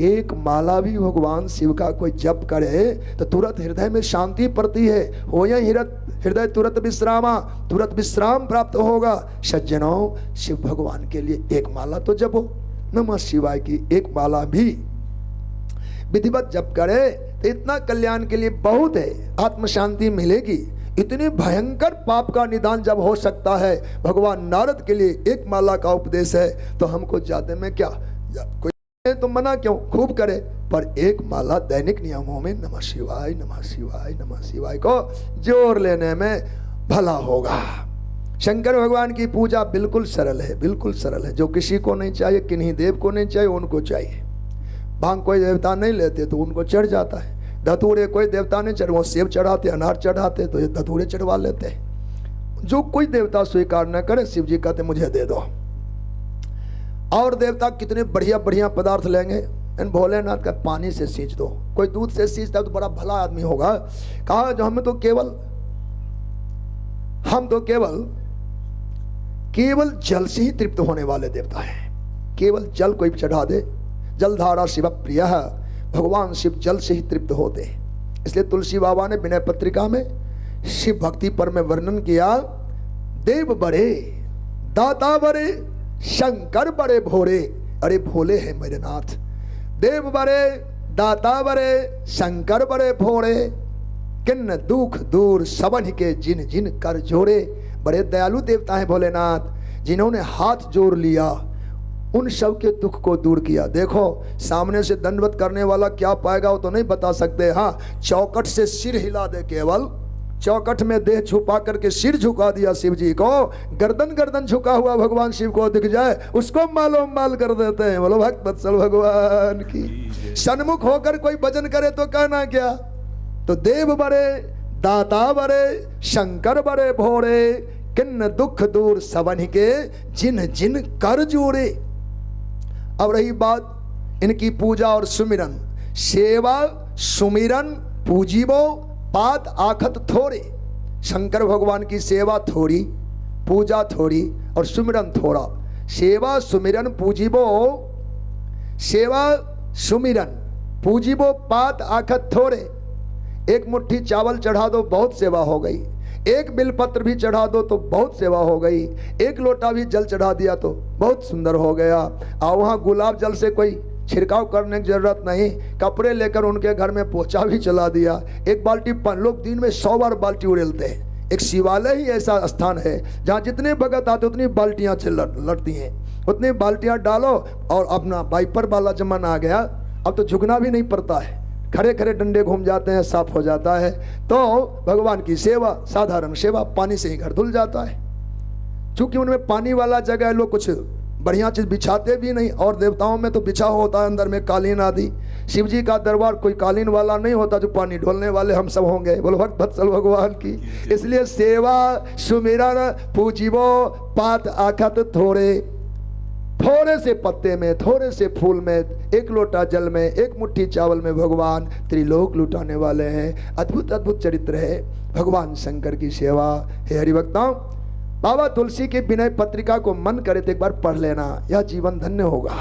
एक माला भी भगवान शिव का कोई जप करे तो तुरंत हृदय में शांति पड़ती है। हो या हृदय तुरंत विश्रामा, तुरंत विश्राम प्राप्त होगा। सज्जनों, शिव भगवान के लिए एक माला तो जपो, नमः शिवाय की एक माला भी विधिवत जप करे तो इतना कल्याण के लिए बहुत है, आत्म शांति मिलेगी। इतनी भयंकर पाप का निदान जब हो सकता है, भगवान नारद के लिए एक माला का उपदेश है, तो हमको जाते में क्या, कोई तो मना क्यों, खूब करे, पर एक माला दैनिक नियमों में नमः शिवाय नमः शिवाय नमः शिवाय को जोर लेने में भला होगा। शंकर भगवान की पूजा बिल्कुल सरल है, बिल्कुल सरल है। जो किसी को नहीं चाहिए, किन्हीं देव को नहीं चाहिए, उनको चाहिए। भांग कोई देवता नहीं लेते तो उनको चढ़ जाता है। धतूरे कोई देवता नहीं चढ़, वो सेब चढ़ाते, अनार चढ़ाते, तो ये धतूरे चढ़वा लेते हैं। जो कोई देवता स्वीकार न करे, शिव जी कहते मुझे दे दो। और देवता कितने बढ़िया बढ़िया पदार्थ लेंगे, इन भोलेनाथ का पानी से सींच दो। कोई दूध से सींचता तो बड़ा भला आदमी होगा। कहा जो हम तो केवल जल से ही तृप्त होने वाले देवता हैं। केवल जल कोई चढ़ा दे, जलधारा शिव प्रिय है, भगवान शिव जल से ही तृप्त होते हैं। इसलिए तुलसी बाबा ने विनय पत्रिका में शिव भक्ति पर में वर्णन किया, देव बड़े दाता बड़े शंकर बड़े भोरे। अरे भोले हैं मेरे नाथ, देव बड़े दाता बड़े शंकर बड़े भोरे, किन्न दुख दूर सबन के जिन जिन कर जोड़े। बड़े दयालु देवता हैं भोलेनाथ, जिन्होंने हाथ जोड़ लिया, उन सब के दुख को दूर किया। देखो सामने से दंडवत करने वाला क्या पाएगा वो तो नहीं बता सकते। हाँ, चौकट से सिर हिला दे, केवल चौकट में देह छुपा करके सिर झुका दिया शिव जी को, गर्दन झुका हुआ भगवान शिव को दिख जाए, उसको मालूम माल कर देते हैं। बोलो भक्त वत्सल भगवान की। सन्मुख होकर कोई भजन करे तो कहना क्या, तो देव बड़े दाता बड़े शंकर बड़े भोरे, किन्न दुख दूर सबन के जिन जिन कर जोड़े। अब रही बात इनकी पूजा और सुमिरन, सेवा सुमिरन पूजिबो पात आखत थोड़े। शंकर भगवान की सेवा थोड़ी, पूजा थोड़ी और सुमिरन थोड़ा। सेवा सुमिरन पूजिबो, सेवा सुमिरन पूजिबो पात आखत थोड़े। एक मुट्ठी चावल चढ़ा दो बहुत सेवा हो गई, एक बिलपत्र भी चढ़ा दो तो बहुत सेवा हो गई, एक लोटा भी जल चढ़ा दिया तो बहुत सुंदर हो गया। और वहाँ गुलाब जल से कोई छिड़काव करने की जरूरत नहीं, कपड़े लेकर उनके घर में पोछा भी चला दिया। एक बाल्टी लोग दिन में 100 बार बाल्टी उड़ेलते हैं। एक शिवालय ही ऐसा स्थान है जहाँ जितने भगत आते उतनी बाल्टियाँ लड़ती हैं, उतनी बाल्टियाँ डालो। और अपना वाइपर वाला जमाना आ गया, अब तो झुकना भी नहीं पड़ता है, खड़े खड़े डंडे घूम जाते हैं, साफ हो जाता है। तो भगवान की सेवा साधारण सेवा, पानी से ही घर धुल जाता है। चूंकि उनमें पानी वाला जगह है, लोग कुछ बढ़िया चीज बिछाते भी नहीं। और देवताओं में तो बिछा होता है अंदर में कालीन आदि। शिव जी का दरबार कोई कालीन वाला नहीं होता, जो पानी ढोलने वाले हम सब होंगे। बोलो भक्त वत्सल भगवान की। इसलिए सेवा सुमिरन पूजिबो पात आखत थोड़े। थोड़े से पत्ते में, थोड़े से फूल में, एक लोटा जल में, एक मुट्ठी चावल में भगवान त्रिलोक लुटाने वाले हैं। अद्भुत अद्भुत चरित्र है भगवान शंकर की सेवा। हे हरिभक्तों, बाबा तुलसी की विनय पत्रिका को मन करे तो एक बार पढ़ लेना, यह जीवन धन्य होगा।